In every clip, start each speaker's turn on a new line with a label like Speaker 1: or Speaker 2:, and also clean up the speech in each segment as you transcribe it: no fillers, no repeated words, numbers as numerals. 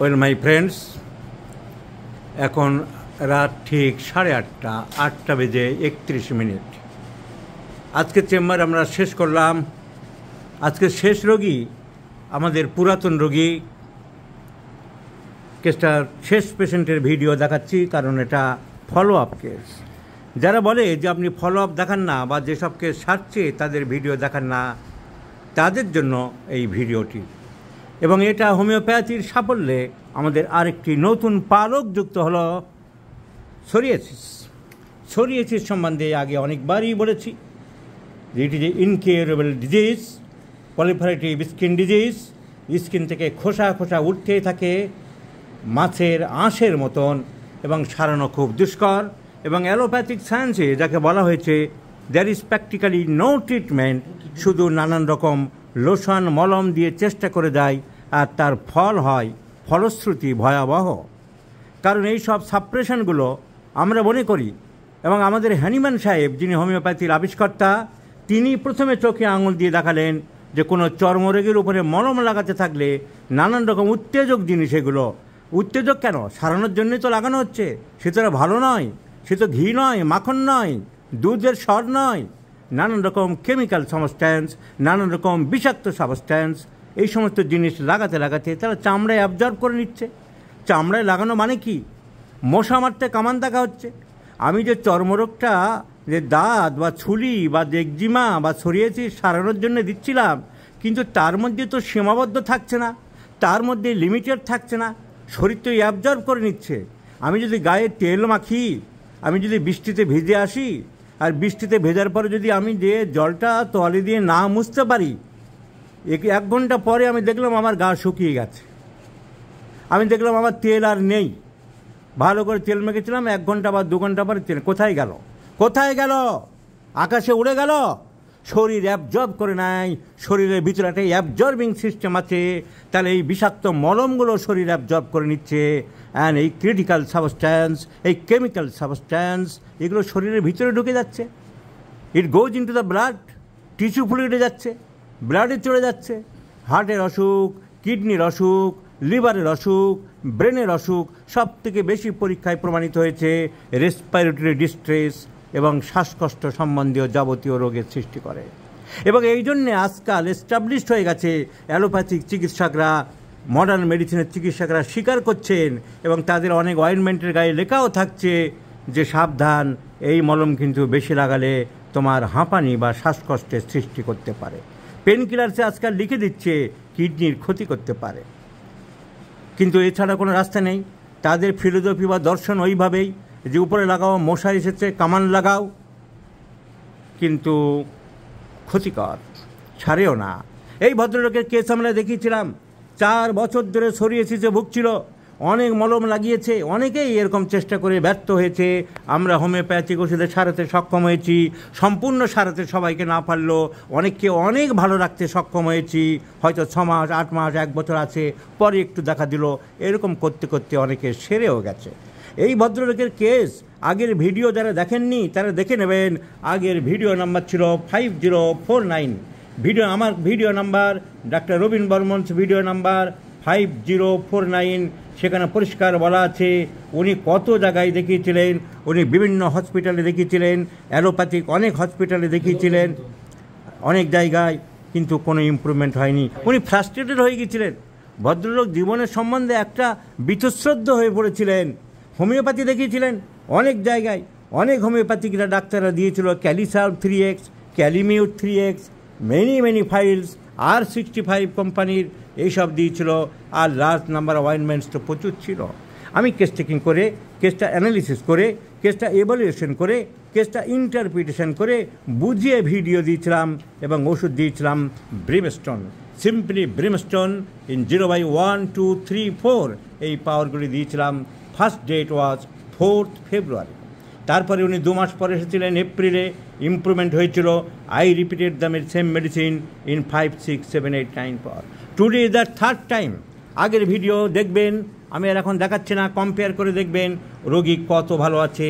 Speaker 1: Well my friends, এখন রাত ঠিক 8:30, 8টা বেজে 31 মিনিট। আজকের চেম্বার আমরা শেষ করলাম। আজকের শেষ রোগী আমাদের পুরাতন রোগী। কেসটার শেষ পেশেন্টের ভিডিও দেখাচ্ছি, কারণ এটা ফলো আপ কেস। যারা বলে যে আপনি ফলো আপ দেখান না বা যেসব কেস সারছে তাদের ভিডিও দেখান না, তাদের জন্য এই ভিডিওটি। এবং এটা হোমিওপ্যাথির সাফল্যে আমাদের আরেকটি নতুন পালক যুক্ত হলো সোরিয়াসিস। সোরিয়াসিস সম্বন্ধে আগে অনেকবারই বলেছি যে it is a incurable disease, proliferative skin disease. Skin থেকে খোসা খোসা উঠতেই থাকে মাছের আঁশের মতন, এবং সারানো খুব দুষ্কর। এবং অ্যালোপ্যাথিক সায়েন্সে যাকে বলা হয়েছে there is practically no treatment, শুধু নানান রকম লোশন মলম দিয়ে চেষ্টা করে দেয়, আর তার ফল হয় ফলশ্রুতি ভয়াবহ। কারণ এই সব সাপ্রেশনগুলো আমরা মনে করি, এবং আমাদের হ্যানিম্যান সাহেব যিনি হোমিওপ্যাথির আবিষ্কর্তা, তিনি প্রথমে চোখে আঙুল দিয়ে দেখালেন যে কোনো চর্মরোগের উপরে মলম লাগাতে থাকলে নানান রকম উত্তেজক জিনিস, এগুলো উত্তেজক কেন, সারানোর জন্যই তো লাগানো হচ্ছে। সে তো ভালো নয়, সে তো ঘি নয়, মাখন নয়, দুধের স্বর নয়, নানান রকম কেমিক্যাল সাবস্ট্যান্স, নানান রকম বিষাক্ত সাবস্ট্যান্স, এই সমস্ত জিনিস লাগাতে লাগাতে তারা চামড়ায় অ্যাবজর্ব করে নিচ্ছে। চামড়ায় লাগানো মানে কি? মশা মারতে কামান দেখা হচ্ছে। আমি যে চর্মরোগটা, যে দাঁত বা ছুলি বা একজিমা বা সোরিয়াসিস সারানোর জন্য দিচ্ছিলাম, কিন্তু তার মধ্যে তো সীমাবদ্ধ থাকছে না, তার মধ্যে লিমিটেড থাকছে না, শরীর তো অ্যাবজর্ব করে নিচ্ছে। আমি যদি গায়ে তেল মাখি, আমি যদি বৃষ্টিতে ভিজে আসি, আর বৃষ্টিতে ভেজার পরে যদি আমি যে জলটা তোয়ালে দিয়ে না মুছতে পারি, 1 ঘন্টা পরে আমি দেখলাম আমার গা শুকিয়ে গেছে, আমি দেখলাম আমার তেল আর নেই। ভালো করে তেল মেখেছিলাম, 1 ঘন্টা বা 2 ঘন্টা পরে তেল কোথায় গেল? কোথায় গেল? আকাশে উড়ে গেল? শরীর অ্যাবজর্ব করে নাই। শরীরের ভিতরে একটা অ্যাবজর্বিং সিস্টেম আছে, তাহলে এই বিষাক্ত মলমগুলো শরীর অ্যাবজর্ব করে নিচ্ছে। অ্যান্ড এই ক্রিটিক্যাল সাবস্ট্যান্স, এই কেমিক্যাল সাবস্ট্যান্স, এগুলো শরীরের ভিতরে ঢুকে যাচ্ছে। ইট গোজ ইনটু দ্য ব্লাড, টিস্যু ফ্লুইডে যাচ্ছে, ব্লাডে চলে যাচ্ছে। হার্টের অসুখ, কিডনির অসুখ, লিভারের অসুখ, ব্রেনের অসুখ, সব থেকে বেশি পরীক্ষায় প্রমাণিত হয়েছে রেসপিরেটরি ডিস্ট্রেস এবং শ্বাসকষ্ট সম্বন্ধীয় যাবতীয় রোগের সৃষ্টি করে। এবং এই জন্যে আজকাল এস্টাবলিশড হয়ে গেছে, অ্যালোপ্যাথিক চিকিৎসকরা, মডার্ন মেডিসিনের চিকিৎসকরা স্বীকার করছেন, এবং তাদের অনেক অয়েনমেন্টের গায়ে লেখাও থাকছে যে সাবধান, এই মলম কিন্তু বেশি লাগালে তোমার হাঁপানি বা শ্বাসকষ্টের সৃষ্টি করতে পারে। পেনকিলারসে আজকাল লিখে দিচ্ছে কিডনির ক্ষতি করতে পারে। কিন্তু এছাড়া কোনো রাস্তা নেই। তাদের ফিলোসফি বা দর্শন ওইভাবেই যে উপরে লাগাও, মশা এসেছে কামান লাগাও, কিন্তু ক্ষতিকর, ছাড়েও না। এই ভদ্রলোকের কেস আমরা দেখিয়েছিলাম, 4 বছর ধরে সোরিয়াসিসে ভুগছিল, অনেক মলম লাগিয়েছে, অনেকেই এরকম চেষ্টা করে ব্যর্থ হয়েছে। আমরা হোমিওপ্যাথিক ওষুধে সারাতে সক্ষম হয়েছি, সম্পূর্ণ সারাতে সবাইকে না পারলো, অনেককে অনেক ভালো রাখতে সক্ষম হয়েছি। হয়তো 6 মাস, 8 মাস, 1 বছর আছে, পরে একটু দেখা দিল, এরকম করতে করতে অনেকে সেরেও গেছে। এই ভদ্রলোকের কেস আগের ভিডিও যারা দেখেননি তারা দেখে নেবেন। আগের ভিডিও নাম্বার ছিল 5049, আমার ভিডিও নাম্বার, ডাক্তার রবীন বর্মন ভিডিও নাম্বার 5049। সেখানে পরিষ্কার বলা আছে উনি কত জায়গায় দেখিয়েছিলেন, উনি বিভিন্ন হসপিটালে দেখিয়েছিলেন, অ্যালোপ্যাথিক অনেক হসপিটালে দেখিয়েছিলেন, অনেক জায়গায়, কিন্তু কোনো ইমপ্রুভমেন্ট হয়নি। উনি ফ্রাস্ট্রেটেড হয়ে গিয়েছিলেন। ভদ্রলোক জীবনের সম্বন্ধে একটা বীতশ্রদ্ধ হয়ে পড়েছিলেন। হোমিওপ্যাথি দেখিয়েছিলেন অনেক জায়গায়, অনেক হোমিওপ্যাথিকরা ডাক্তাররা দিয়েছিল ক্যালিসার্ভ 3x, ক্যালিমিউট 3x, many files, R65 কোম্পানির এইসব দিয়েছিল, আর লার্জ নাম্বার অফ অয়েনমেন্টস তো প্রচুর ছিল। আমি কেস টেকিং করে, কেসটা অ্যানালিসিস করে, কেসটা এভালুয়েশন করে, কেসটা ইন্টারপ্রিটেশন করে বুঝিয়ে ভিডিও দিয়েছিলাম, এবং ওষুধ দিয়েছিলাম ব্রিমস্টোন, সিম্পলি ব্রিমস্টোন ইন 0/1, 2, 3, 4 এই পাওয়ারগুলি দিয়েছিলাম। ফার্স্ট ডেট ওয়াজ 4th ফেব্রুয়ারি। তারপরে উনি 2 মাস পরে এসেছিলেন এপ্রিলে, ইমপ্রুভমেন্ট হয়েছিল। I repeated the same medicine in 5, 6, 7, 8, 9 পর। Today is the 3rd time. আগের ভিডিও দেখবেন, আমি আর এখন দেখাচ্ছি না, কম্পেয়ার করে দেখবেন রোগী কত ভালো আছে,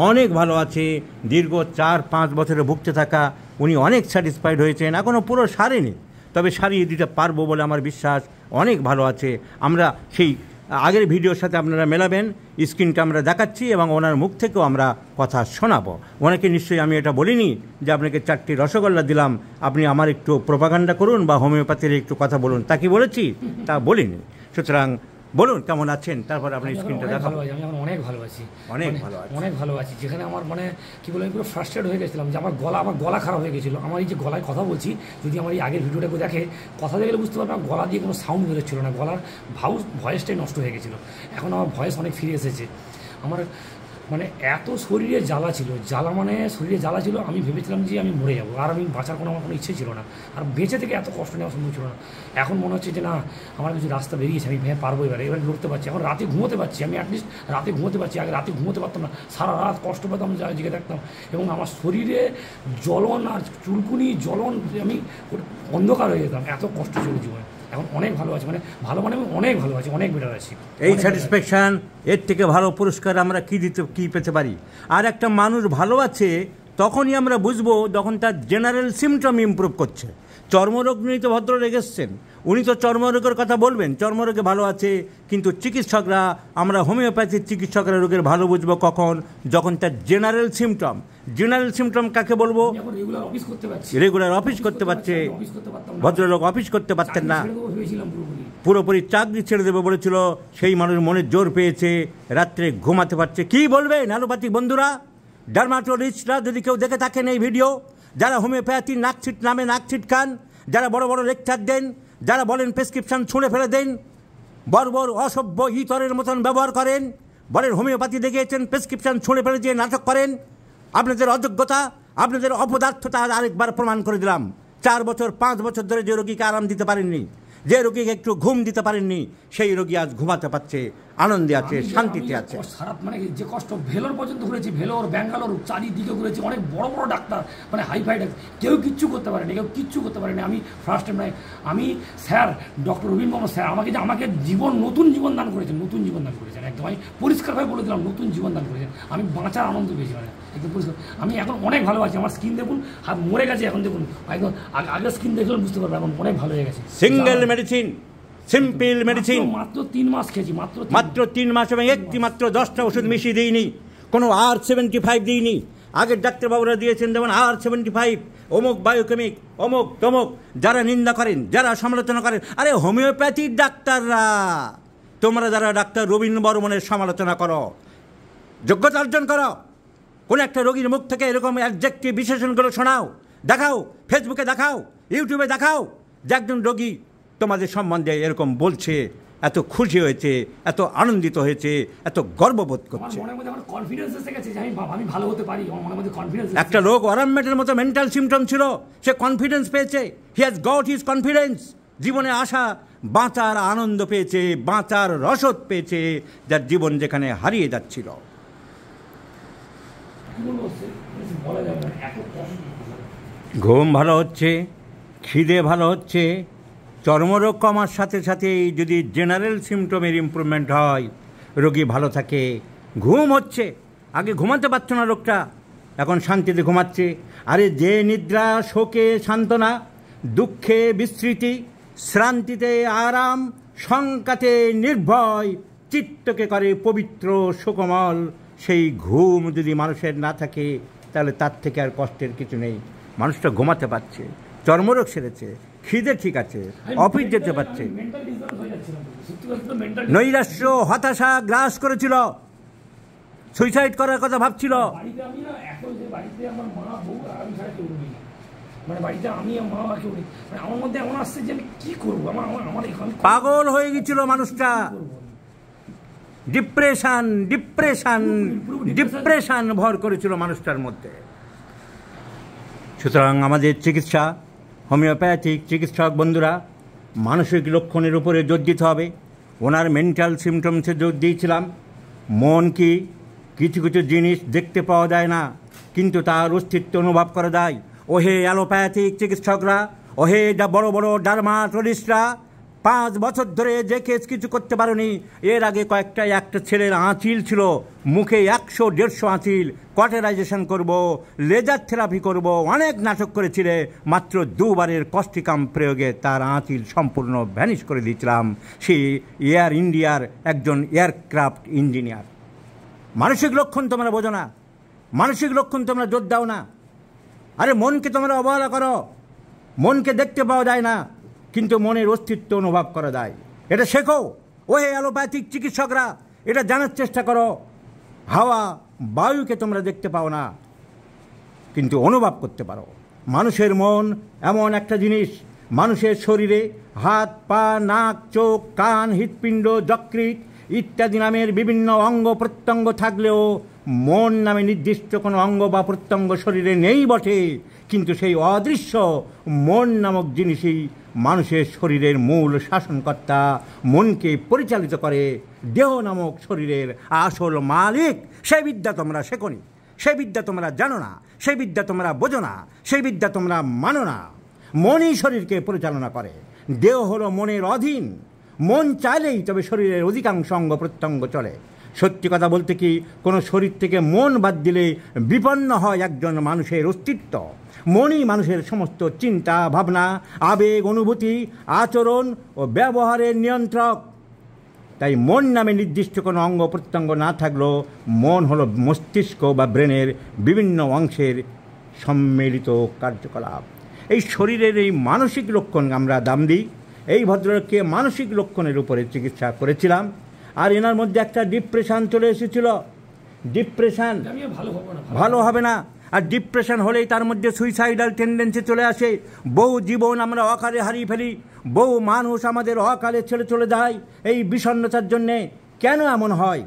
Speaker 1: অনেক ভালো আছে। দীর্ঘ 4-5 বছরে ভুগতে থাকা উনি অনেক স্যাটিসফাইড হয়েছেন। এখনও পুরো সারেনি, তবে সারিয়ে দিতে পারবো বলে আমার বিশ্বাস। অনেক ভালো আছে। আমরা সেই আগের ভিডিওর সাথে আপনারা মেলাবেন, স্ক্রিনটা আমরা দেখাচ্ছি এবং ওনার মুখ থেকেও আমরা কথা শোনাবো। ওনাকে নিশ্চয়ই আমি এটা বলিনি যে আপনাকে 4টি রসগোল্লা দিলাম, আপনি আমার একটু প্রোপাগান্ডা করুন বা হোমিওপ্যাথির একটু কথা বলুন, তা কি বলেছি? তা বলিনি। সুতরাং বলুন কেমন আছেন, তারপর আপনি স্ক্রিনটা দেখাবো।
Speaker 2: আমি এখন অনেক ভালো আছি,
Speaker 1: অনেক ভালো
Speaker 2: আছি। যেখানে আমার কি বলে আমি পুরো ফ্রাস্ট্রেট হয়ে গেছিলাম যে আমার গলা খারাপ হয়ে গেছিলো। আমার এই যে গলায় কথা বলছি, যদি আমার এই আগের ভিডিওটাকে দেখে, কথা দেখলে বুঝতে পারবে আমার গলা দিয়ে কোনো সাউন্ড বেরোচ্ছিল না, গলার ভয়েসটাই নষ্ট হয়ে গেছিলো। এখন আমার ভয়েস অনেক ফিরে এসেছে। আমার এত শরীরে জ্বালা ছিল, শরীরে জ্বালা ছিল, আমি ভেবেছিলাম যে আমি মরে যাবো, আর আমি বাঁচার আমার কোনো ইচ্ছে ছিল না, আর বেঁচে থেকে এত কষ্ট নেওয়া সম্ভব ছিল না। এখন মনে হচ্ছে যে না, আমার কিছু রাস্তা বেরিয়েছে, আমি পারবো, এবার লড়তে পারছি। এখন রাতে ঘুমোতে পারছি, আমি অ্যাটলিস্ট রাতে ঘুমোতে পারছি। আগে রাতে ঘুমোতে পারতাম না, সারা রাত কষ্ট পেতাম, জেগে থাকতাম, এবং আমার শরীরে জ্বলন আর চুলকুনি জ্বলন, আমি অন্ধকার হয়ে যেতাম, এত কষ্ট ছিল জীবনে। এখন অনেক ভালো আছি, আমি অনেক ভালো আছি, অনেক বেটার আছি।
Speaker 1: এই স্যাটিসফ্যাকশান, এর থেকে ভালো পুরস্কার আমরা কী পেতে পারি? আর একটা মানুষ ভালো আছে তখনই আমরা বুঝবো যখন তার জেনারেল সিমটম ইমপ্রুভ করছে। চর্মরোগ নিয়ে তো ভদ্রলোক এসছেন, উনি তো চর্মরোগের কথা বলবেন, চর্মরোগে ভালো আছে। কিন্তু চিকিৎসকরা, আমরা হোমিওপ্যাথির চিকিৎসকরা রোগের ভালো বুঝবো কখন? যখন তার জেনারেল সিমটম কাকে বলবো? রেগুলার অফিস করতে পারছে। ভদ্রলোক অফিস করতে পারতেন না, পুরোপুরি চাকরি ছেড়ে দেবে বলেছিল। সেই মানুষ মনের জোর পেয়েছে, রাত্রে ঘুমাতে পারছে। কি বলবেন অ্যালোপ্যাথিক বন্ধুরা, ডার্মাটোলজিস্টরা যদি কেউ দেখে থাকেন এই ভিডিও, যারা হোমিওপ্যাথি নামে নাক ছিটকান, যারা বড় বড় লেকচার দেন, যারা বলেন প্রেসক্রিপশন ছুঁড়ে ফেলে দেন, বর্বর অসভ্য ইতরের মতন ব্যবহার করেন, বলেন হোমিওপ্যাথি দেখিয়েছেন, প্রেসক্রিপশন ছুঁড়ে ফেলে দিয়ে নাটক করেন, আপনাদের অযোগ্যতা, আপনাদের অপদার্থতা আরেকবার প্রমাণ করে দিলাম। 4 বছর 5 বছর ধরে যে রোগীকে আরাম দিতে পারেননি, যে রোগীকে একটু ঘুম দিতে পারেননি, সেই রোগী আজ ঘুমাতে পারছে, আনন্দে আছে, শান্তিতে আছে।
Speaker 2: যে কষ্ট ভেলোর পর্যন্ত ঘুরেছি, ভেলোর, ব্যাঙ্গালোর, চারিদিকে ঘুরেছি, অনেক বড় বড় ডাক্তার, হাইফাই ডাক্তার, কেউ কিচ্ছু করতে পারেনি, আমি ফার্স্ট টাইম আমি sir doctor Rabin Barma sir আমাকে নতুন জীবন দান করেছেন, একদম আমি পরিষ্কারভাবে বলে দিলাম, নতুন জীবন দান করেছেন। আমি বাঁচার আনন্দ পেয়েছি, একদম পরিষ্কার। আমি এখন অনেক ভালো আছি, আমার স্কিন দেখুন, আর মরে গেছে, এখন দেখুন একদম আগের স্কিন দেখলে বুঝতে পারবে, এখন অনেক ভালো হয়ে গেছে।
Speaker 1: সিঙ্গেল মেডিসিন, সিম্পল মেডিসিন,
Speaker 2: মাত্র 3 মাস খেয়েছি,
Speaker 1: মাত্র 3 মাস, এবং একটি মাত্র 10টা ওষুধ মিশিয়ে দিইনি, কোনো R75 দিইনি। আগের ডাক্তারবাবুরা দিয়েছেন যেমন R75, অমুক বায়োকেমিক, অমুক তমুক। যারা নিন্দা করেন, যারা সমালোচনা করেন, আরে হোমিওপ্যাথির ডাক্তাররা, তোমরা যারা ডাক্তার রবীন বর্মনের সমালোচনা করো, যোগ্যতা অর্জন করো, কোন একটা রোগীর মুখ থেকে এরকম অ্যাডজেক্টিভ বিশেষণগুলো শোনাও, দেখাও, ফেসবুকে দেখাও, ইউটিউবে দেখাও যে একজন রোগী তোমাদের সম্বন্ধে এরকম বলছে, এত খুশি হয়েছে, এত আনন্দিত হয়েছে, এত গর্ববোধ করছে। একটা লোক ওয়ারামেটের মতো মেন্টাল সিমটম ছিল, সে কনফিডেন্স পেয়েছে, he has got his confidence. জীবনে আশা, বাঁচার আনন্দ পেয়েছে, বাঁচার রসদ পেয়েছে, যার জীবন যেখানে হারিয়ে যাচ্ছিল। ঘুম ভালো হচ্ছে, খিদে ভালো হচ্ছে, চর্মরোগ কমার সাথে সাথেই যদি জেনারেল সিমটমের ইমপ্রুভমেন্ট হয়, রোগী ভালো থাকে। ঘুম হচ্ছে, আগে ঘুমাতে পারতো না লোকটা, এখন শান্তিতে ঘুমাচ্ছে। আরে যে নিদ্রা শোকে সান্ত্বনা, দুঃখে বিস্মৃতি, শ্রান্তিতে আরাম, শঙ্কাতে নির্ভয়, চিত্তকে করে পবিত্র সুকোমল, সেই ঘুম যদি মানুষের না থাকে, তাহলে তার থেকে আর কষ্টের কিছু নেই। মানুষটা ঘুমাতে পারছে, চর্মরোগ সেরেছে, খিদে ঠিক আছে, অফিস যেতে পারছে। নৈরাশ্য, হতাশা গ্রাস করেছিল, সুইসাইড করার কথা ভাবছিল। পাগল হয়ে গেছিল মানুষটা, ডিপ্রেশন ভর করেছিল মানুষটার মধ্যে। সুতরাং আমাদের চিকিৎসা, হোমিওপ্যাথিক চিকিৎসক বন্ধুরা, মানসিক লক্ষণের উপরে জোর দিতে হবে। ওনার মেন্টাল সিমটমসে জোর দিয়েছিলাম। মন কি, কিছু কিছু জিনিস দেখতে পাওয়া যায় না, কিন্তু তার অস্তিত্ব অনুভব করা যায়। ওহে অ্যালোপ্যাথিক চিকিৎসকরা, ওহে বড় বড় ডার্মাটোলজিস্টরা, 5 বছর ধরে যে কেস কিছু করতে পারোনি। এর আগে একটা ছেলের আঁচিল ছিল, মুখে 100-150 আঁচিল, কটেরাইজেশন করব, লেজার থেরাপি করব, অনেক নাটক করেছিলে। মাত্র 2 বারের কস্টিকাম প্রয়োগে তার আঁচিল সম্পূর্ণ ভ্যানিশ করে দিয়েছিলাম। সে এয়ার ইন্ডিয়ার একজন এয়ারক্রাফট ইঞ্জিনিয়ার। মানসিক লক্ষণ তোমরা বোঝো না, মানসিক লক্ষণ তোমরা জোর দাও না। আরে মনকে তোমরা অবহেলা করো। মনকে দেখতে পাওয়া যায় না, কিন্তু মনের অস্তিত্ব অনুভব করা যায়। এটা শেখো। ওহে অ্যালোপ্যাথিক চিকিৎসকরা, এটা জানার চেষ্টা করো। হাওয়া বায়ুকে তোমরা দেখতে পাও না, কিন্তু অনুভব করতে পারো। মানুষের মন এমন একটা জিনিস, মানুষের শরীরে হাত, পা, নাক, চোখ, কান, হৃৎপিণ্ড, যকৃৎ ইত্যাদি নামের বিভিন্ন অঙ্গ প্রত্যঙ্গ থাকলেও মন নামে নির্দিষ্ট কোনো অঙ্গ বা প্রত্যঙ্গ শরীরে নেই বটে, কিন্তু সেই অদৃশ্য মন নামক জিনিসই মানুষের শরীরের মূল শাসনকর্তা, মনকে পরিচালিত করে। দেহ নামক শরীরের আসল মালিক। সেই বিদ্যা তোমরা শেখোনি, সেই বিদ্যা তোমরা জানো না, সেই বিদ্যা তোমরা বোঝো না, সেই বিদ্যা তোমরা মানো না। মনই শরীরকে পরিচালনা করে। দেহ হলো মনের অধীন। মন চাইলেই তবে শরীরের অধিকাংশ অঙ্গ প্রত্যঙ্গ চলে। সত্যি কথা বলতে কি, কোনো শরীর থেকে মন বাদ দিলে বিপন্ন হয় একজন মানুষের অস্তিত্ব। মনই মানুষের সমস্ত চিন্তা, ভাবনা, আবেগ, অনুভূতি, আচরণ ও ব্যবহারের নিয়ন্ত্রক। তাই মন নামে নির্দিষ্ট কোনো অঙ্গ প্রত্যঙ্গ না থাকলেও মন হলো মস্তিষ্ক বা ব্রেনের বিভিন্ন অংশের সম্মিলিত কার্যকলাপ। এই শরীরের এই মানসিক লক্ষণ আমরা দাম দিই। এই ভদ্রলোককে মানসিক লক্ষণের উপরে চিকিৎসা করেছিলাম, আর এনার মধ্যে একটা ডিপ্রেশন চলে এসেছিল। ডিপ্রেশন ভালো হবে না, আর ডিপ্রেশন হলেই তার মধ্যে সুইসাইডাল টেন্ডেন্সি চলে আসে। বহু জীবন আমরা অকালে হারিয়ে ফেলি, বহু মানুষ আমাদের অকালে ছেড়ে চলে যায় এই বিষণ্ণতার জন্যে। কেন এমন হয়?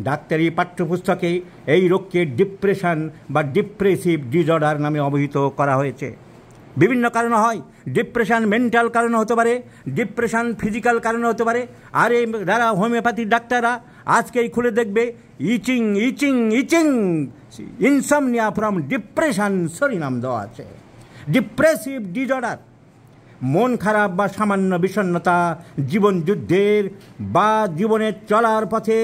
Speaker 1: ডাক্তারি পাঠ্যপুস্তকে এই রোগকে ডিপ্রেশন বা ডিপ্রেসিভ ডিসঅর্ডার নামে অভিহিত করা হয়েছে। বিভিন্ন কারণে হয়। ডিপ্রেশন মেন্টাল কারণে হতে পারে, ডিপ্রেশন ফিজিক্যাল কারণে হতে পারে। আর এই যারা হোমিওপ্যাথির ডাক্তাররা আজকেই খুলে দেখবে ইচিং ইচিং ইচিং ইনসমনিয়া ফ্রম ডিপ্রেশন শিরোনাম দেওয়া আছে। ডিপ্রেসিভ ডিসঅর্ডার মন খারাপ বা সামান্য বিষণ্ণতা জীবন যুদ্ধের বা জীবনের চলার পথে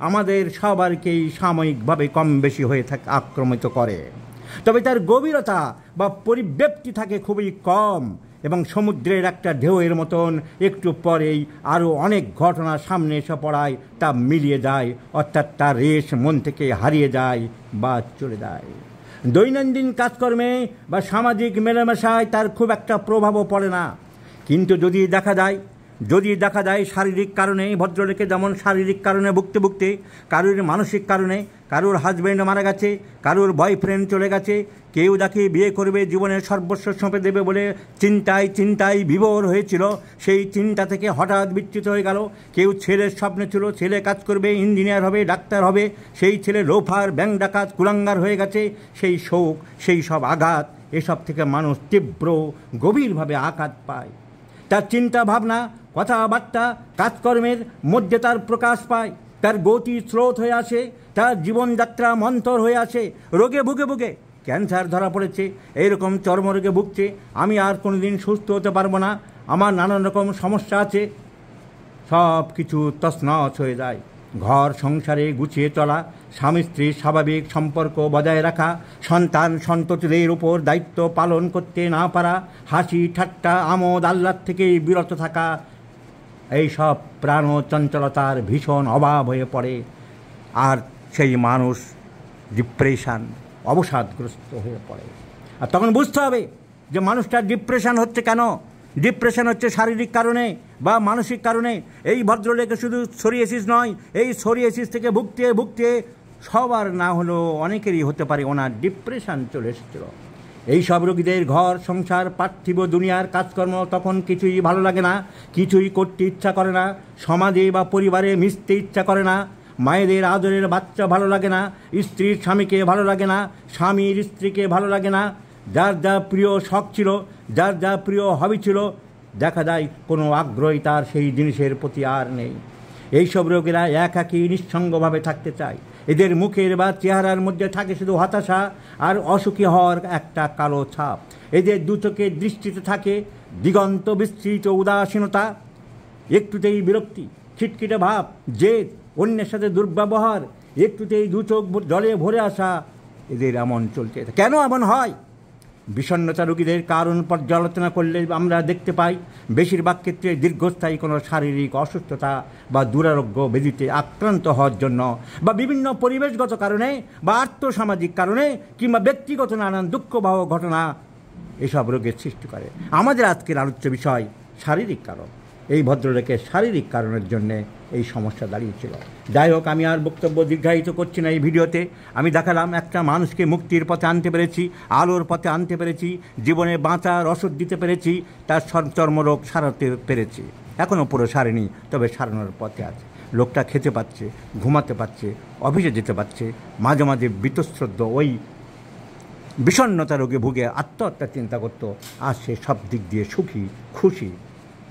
Speaker 1: আমাদের সবারকেই সাময়িকভাবে কম বেশি হয়ে আক্রমিত করে। তবে তার গভীরতা বা পরিব্যাপ্তি থাকে খুবই কম, এবং সমুদ্রের একটা ঢেউয়ের মতন একটু পরেই আরও অনেক ঘটনা সামনে এসে পড়ায় তা মিলিয়ে যায়, অর্থাৎ তার রেশ মন থেকে হারিয়ে যায় বা চলে যায়। দৈনন্দিন কাজকর্মে বা সামাজিক মেলামেশায় তার খুব একটা প্রভাবও পড়ে না। কিন্তু যদি দেখা যায় শারীরিক কারণে, ভদ্রলোকে যেমন শারীরিক কারণে ভুগতে কারোর মানসিক কারণে, কারোর হাজব্যান্ড মারা গেছে, কারোর বয়ফ্রেন্ড চলে গেছে, কেউ যাকে বিয়ে করবে জীবনের সর্বস্ব সঁপে দেবে বলে চিন্তায় বিভোর হয়েছিল, সেই চিন্তা থেকে হঠাৎ বিচ্যুত হয়ে গেল। কেউ ছেলের স্বপ্নে ছিল ছেলে কাজ করবে, ইঞ্জিনিয়ার হবে, ডাক্তার হবে, সেই ছেলে লোফার, ব্যাংক ডাকাত, কুলাঙ্গার হয়ে গেছে। সেই শোক, সেই সব আঘাত, এসব থেকে মানুষ তীব্র গভীরভাবে আঘাত পায়। তার চিন্তা ভাবনা, কথাবার্তা, কাজকর্মের মধ্যে তার প্রকাশ পায়, তার গতি স্রোত হয়ে আসে, তার জীবনযাত্রা মন্থর হয়ে আসে। রোগে ভুগে ক্যান্সার ধরা পড়েছে, এইরকম চর্মরোগে ভুগছে, আমি আর কোনোদিন সুস্থ হতে পারবো না, আমার নানান রকম সমস্যা আছে, সব কিছু তছনছ হয়ে যায়। ঘর সংসারে গুছিয়ে চলা, স্বামী স্ত্রীর স্বাভাবিক সম্পর্ক বজায় রাখা, সন্তান সন্ততিদের উপর দায়িত্ব পালন করতে না পারা, হাসি ঠাট্টা আমোদ আহ্লাদ থেকে বিরত থাকা, এই সব প্রাণ চঞ্চলতার ভীষণ অভাব হয়ে পড়ে। আর সেই মানুষ ডিপ্রেশন, অবসাদগ্রস্ত হয়ে পড়ে। আর তখন বুঝতে হবে যে মানুষটার ডিপ্রেশন হচ্ছে কেন। ডিপ্রেশন হচ্ছে শারীরিক কারণে বা মানসিক কারণে। এই ভদ্রলোকে শুধু সোরিয়াসিস নয়, এই সোরিয়াসিস থেকে ভুগতে সবার না হলেও অনেকেরই হতে পারে ওনার ডিপ্রেশন চলে এসেছিল। এই সব রোগীদের ঘর সংসার, পার্থিব দুনিয়ার কাজকর্ম তখন কিছুই ভালো লাগে না, কিছুই করতে ইচ্ছা করে না, সমাজে বা পরিবারে মিশতে ইচ্ছা করে না, মায়েদের আদরের বাচ্চা ভালো লাগে না, স্ত্রীর স্বামীকে ভালো লাগে না, স্বামীর স্ত্রীকে ভালো লাগে না, যার যা প্রিয় শখ ছিল, যার যা প্রিয় হবি ছিল, দেখা যায় কোনো আগ্রহী তার সেই জিনিসের প্রতি আর নেই। এইসব রোগীরা একাকী নিঃসঙ্গভাবে থাকতে চায়। এদের মুখের বা চেহারার মধ্যে থাকে শুধু হতাশা আর অসুখী হওয়ার একটা কালো ছাপ। এদের দু চোখের দৃষ্টিতে থাকে দিগন্ত বিস্তৃত উদাসীনতা। একটুতেই বিরক্তি, খিটখিটে ভাব, জেদ, অন্যের সাথে দুর্ব্যবহার, একটুতেই দু চোখ জলে ভরে আসা, এদের এমন চলছে। কেন এমন হয়? বিষণ্ণতা রোগীদের কারণ পর্যালোচনা করলে আমরা দেখতে পাই বেশিরভাগ ক্ষেত্রে দীর্ঘস্থায়ী কোনো শারীরিক অসুস্থতা বা দুরারোগ্য ব্যাধিতে আক্রান্ত হওয়ার জন্য বা বিভিন্ন পরিবেশগত কারণে বা আর্থসামাজিক কারণে কিংবা ব্যক্তিগত নানান দুঃখবহ ঘটনা এসব রোগের সৃষ্টি করে। আমাদের আজকের আলোচ্য বিষয় শারীরিক কারণ। এই ভদ্রলোকের শারীরিক কারণের জন্যে এই সমস্যা দাঁড়িয়েছিল। যাই হোক, আমি আর বক্তব্য দীর্ঘায়িত করছি না। এই ভিডিওতে আমি দেখালাম একটা মানুষকে মুক্তির পথে আনতে পেরেছি, আলোর পথে আনতে পেরেছি, জীবনে বাঁচার ওষুধ দিতে পেরেছি, তার চর্মরোগ সারাতে পেরেছি। এখনও পুরো সারেনি, তবে সারানোর পথে আছে। লোকটা খেতে পাচ্ছে, ঘুমাতে পারছে, অফিসে যেতে পারছে, মাঝে মাঝে বীতশ্রদ্ধ ওই বিষণ্ণতা রোগে ভুগে আত্মহত্যার চিন্তা করতো, আর সে সব দিক দিয়ে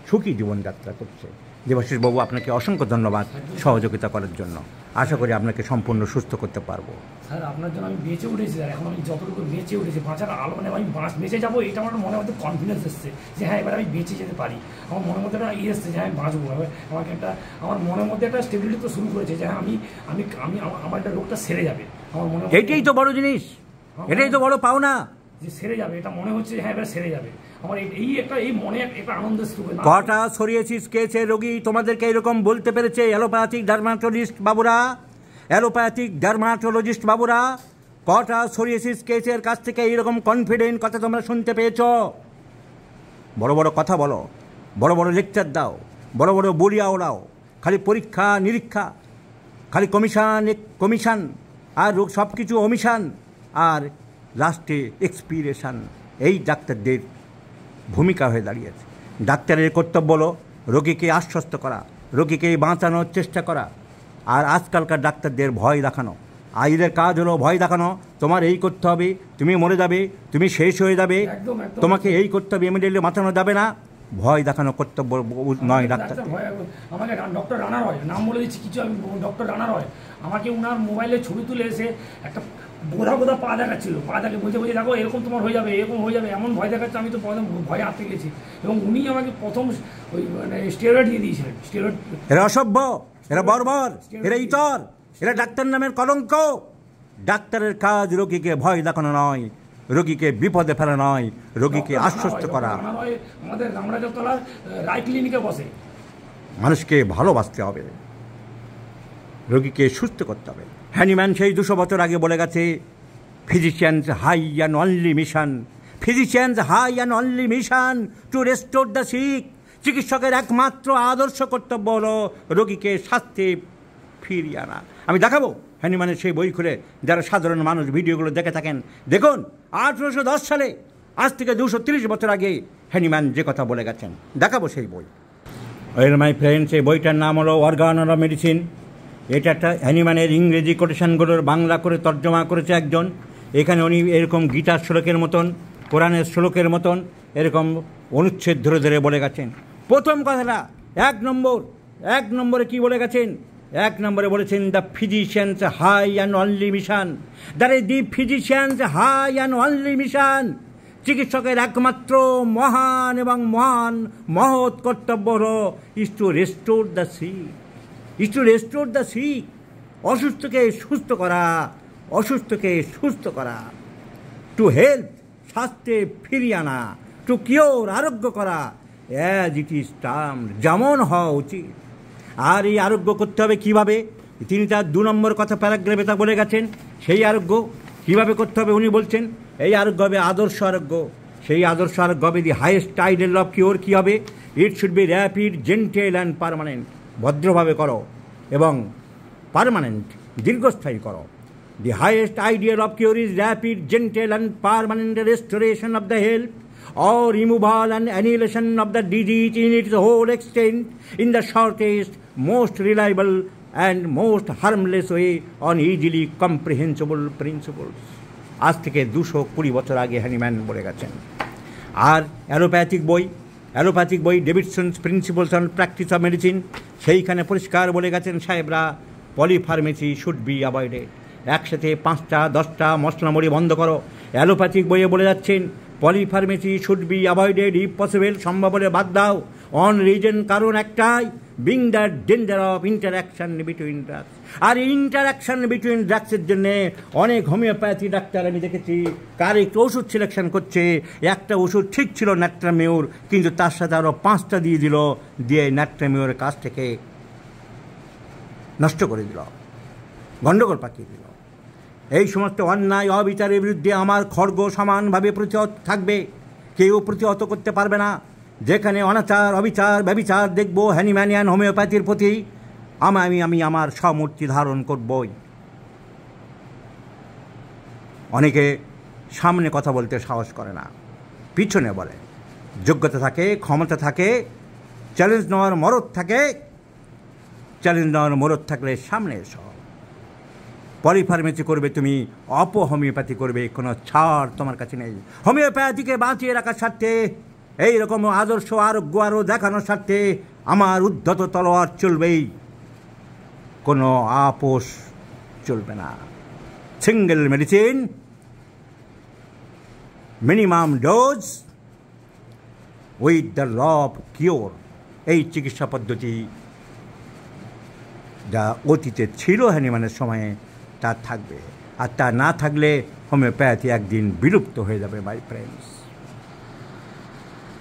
Speaker 1: সুখী জীবনযাত্রা করছে। দেবাশিস বাবু, আপনাকে অসংখ্য ধন্যবাদ সহযোগিতা করার জন্য। আশা করি আপনাকে সম্পূর্ণ সুস্থ করতে পারবো।
Speaker 2: স্যার, আপনার জন্য আমি বেঁচে উঠেছি স্যার। এখন আমি যতটুকু বেঁচে উঠেছি, বাঁচার আলো মানে আমি বেঁচে যাবো, এটা আমার মনের মধ্যে কনফিডেন্স এসছে যে হ্যাঁ, এবার আমি বেঁচে যেতে পারি। আমার মনের মধ্যে একটা এসছে যে আমি বাঁচবো। আমাকে আমার মনের মধ্যে একটা স্টেবিলিটি তো শুরু করেছে যে হ্যাঁ, আমার একটা রোগটা সেরে যাবে। আমার মনে
Speaker 1: এটাই তো বড় জিনিস, এটাই তো বড় পাওনা
Speaker 2: যে সেরে যাবে। এটা মনে হচ্ছে হ্যাঁ, এবার সেরে যাবে। আমার এই মনে একটা আনন্দ শুরু করে।
Speaker 1: কটা সোরিয়াসিস কেসের রোগী তোমাদেরকে এরকম বলতে পেরেছে? অ্যালোপ্যাথিক ডার্মাটোলজিস্ট বাবুরা কটা সোরিয়াসিস কেসের কাছ থেকে এইরকম কনফিডেন্ট কথা তোমরা শুনতে পেয়েছ? বড় বড় কথা বলো, বড় বড় লেকচার দাও, বড় বড় বলিয়া ওড়াও, খালি পরীক্ষা নিরীক্ষা, খালি কমিশন আর সব কিছু অমিশন, আর লাস্টে এক্সপিরেশন। এই ডাক্তারদের ভূমিকা হয়ে দাঁড়িয়েছে। ডাক্তারের কর্তব্য হলো রোগীকে আশ্বস্ত করা, রোগীকে বাঁচানোর চেষ্টা করা। আর আজকালকার ডাক্তারদের ভয় দেখানো। এদের কাজ হলো ভয় দেখানো, তোমার এই করতে হবে, তুমি মরে যাবে, তুমি শেষ হয়ে যাবে, তোমাকে এই করতে হবে, ইমিডিয়েটলি বাঁচানো যাবে না। ভয় দেখানো কর্তব্য নয় ডাক্তার।
Speaker 2: আমাকে ডক্টর রানা রয়, নাম বলে দিচ্ছি কিছু, আমি ডক্টর রানা রয়, আমাকে উনার মোবাইলে ছবি তুলে এসে একটা বোধা পা দেখাচ্ছিল। পা দেখে বলছে দেখো এরকম তোমার হয়ে যাবে, এরকম হয়ে যাবে, এমন ভয় দেখাচ্ছে। আমি তো ভয়ে আটকে গেছি। এবং উনি আমাকে প্রথম ওই স্টেরয়েড দিয়ে দিয়েছিলেন। স্টেরয়েড।
Speaker 1: এরা অসভ্য, এরা বর্বর, এরা ইতর, এরা ডাক্তার নামের কলঙ্ক। ডাক্তারের কাজ রোগীকে ভয় দেখানো নয়, রোগীকে বিপদে ফেলা নয়, রোগীকে আশ্বস্ত করা।
Speaker 2: আমাদের রামরাজতলার রায় ক্লিনিকে বসে।
Speaker 1: মানুষকে ভালোবাসতে হবে, রোগীকে সুস্থ করতে হবে। হ্যানিম্যান সেই 200 বছর আগে বলে গেছে, physicians high and only mission, physicians high and only mission to restore the sick. চিকিৎসকের একমাত্র আদর্শ কর্তব্য হলো রোগীকে স্বাস্থ্যে ফিরিয়ে আনা। আমি দেখাবো হ্যানিম্যানের সেই বই খুলে, যারা সাধারণ মানুষ ভিডিওগুলো দেখে থাকেন, দেখুন 1810 সালে, আজ থেকে 230 বছর আগে হ্যানিম্যান যে কথা বলে গেছেন। দেখাবো সেই বই। ওয়েল মাই ফ্রেন্ডস, এই বইটার নাম হলো অর্গান অফ মেডিসিন। এটা একটা হ্যানিম্যানের ইংরেজি কোটেশনগুলোর বাংলা করে তর্জমা করেছে একজন। এখানে উনি এরকম গীতার শ্লোকের মতন, কোরআনের শ্লোকের মতন এরকম অনুচ্ছেদ ধরে ধরে বলে গেছেন। প্রথম কথাটা এক নম্বরে কি বলে গেছেন? 1 নম্বরে বলেছেন, the physicians high and only mission. That is the physicians high and only mission. চিকিৎসকের একমাত্র মহান এবং মহৎ কর্তব্য হল is to restore the sick, অসুস্থকে সুস্থ করা, টু হেল্প, স্বাস্থ্যে ফিরিয়ে আনা, টু কিওর, আরোগ্য করা, অ্যাজ ইট ইজ টার্ম, যেমন হওয়া উচিত। আর এই আরোগ্য করতে হবে কীভাবে? তিনি তার 2 নম্বর কথা প্যারাগ্রাফে তা বলে গেছেন। সেই আরোগ্য কীভাবে করতে হবে উনি বলছেন, এই আরোগ্য হবে আদর্শ আরোগ্য। সেই আদর্শ আরোগ্য হবে the highest ideal of cure. কী হবে? It should be rapid, gentle and permanent. ভদ্রভাবে করো এবং পারমানেন্ট, দীর্ঘস্থায়ী করো। The highest ideal of cure is rapid, gentle and permanent restoration of the health or removal and annihilation of the disease in its whole extent in the shortest, most reliable and most harmless way on easily comprehensible principles. আজ থেকে 220 বছর আগে Hahnemann বলে গেছেন। আর allopathic বই Davidson's principles on practice of medicine, সেইখানে পরিষ্কার বলে গেছেন সাহেবরা, পলিফার্মেসি শুড বি অ্যাভয়েডেড। একসাথে 5টা 10টা মশলা মুড়ি বন্ধ করো। অ্যালোপ্যাথিক বইয়ে বলে যাচ্ছেন polypharmacy should be avoided if possible, সম্ভব হলে বাদ দাও। অন রিজন কারণ একটাই, being the danger of interaction between drugs. আর ইন্টারাকশন বিটুইন ড্রাগসের জন্যে অনেক হোমিওপ্যাথি ডাক্তার আমি দেখেছি কারেক্ট ওষুধ সিলেকশন করছে। একটা ওষুধ ঠিক ছিল ন্যাট্রামিউর, কিন্তু তার সাথে আরও 5টা দিয়ে দিল, দিয়ে ন্যাট্রামিউরের কাছ থেকে নষ্ট করে দিল, গণ্ডগোল পাকিয়ে দিল। এই সমস্ত অন্যায় অবিচারের বিরুদ্ধে আমার খড়গ সমানভাবে প্রতিহত থাকবে, কেউ প্রতিহত করতে পারবে না। যেখানে অনাচার, অবিচার, ব্যবিচার দেখব হ্যানিম্যানিয়ান হোমিওপ্যাথির প্রতি আমি আমার সমূর্তি ধারণ করবই। অনেকে সামনে কথা বলতে সাহস করে না, পিছনে বলে। যোগ্যতা থাকে, ক্ষমতা থাকে, চ্যালেঞ্জ নেওয়ার মরদ থাকে, চ্যালেঞ্জ নেওয়ার মরদ থাকলে সামনে এসো। পলিফার্মেসি করবে তুমি, হোমিওপ্যাথি করবে, কোনো ছাড় তোমার কাছে নেই। হোমিওপ্যাথিকে বাঁচিয়ে রাখার স্বার্থে, এইরকম আদর্শ আরোগ্য আরও দেখানোর স্বার্থে আমার উদ্ধত তলোয়ার চলবেই, কোনো আপোষ চলবে না। Single medicine, minimum dose with the law of cure, এই চিকিৎসা পদ্ধতি যা অতীতে ছিল হ্যানিম্যানের সময়ে তা থাকবে, আর তা না থাকলে হোমিওপ্যাথি একদিন বিলুপ্ত হয়ে যাবে মাই ফ্রেন্ডস।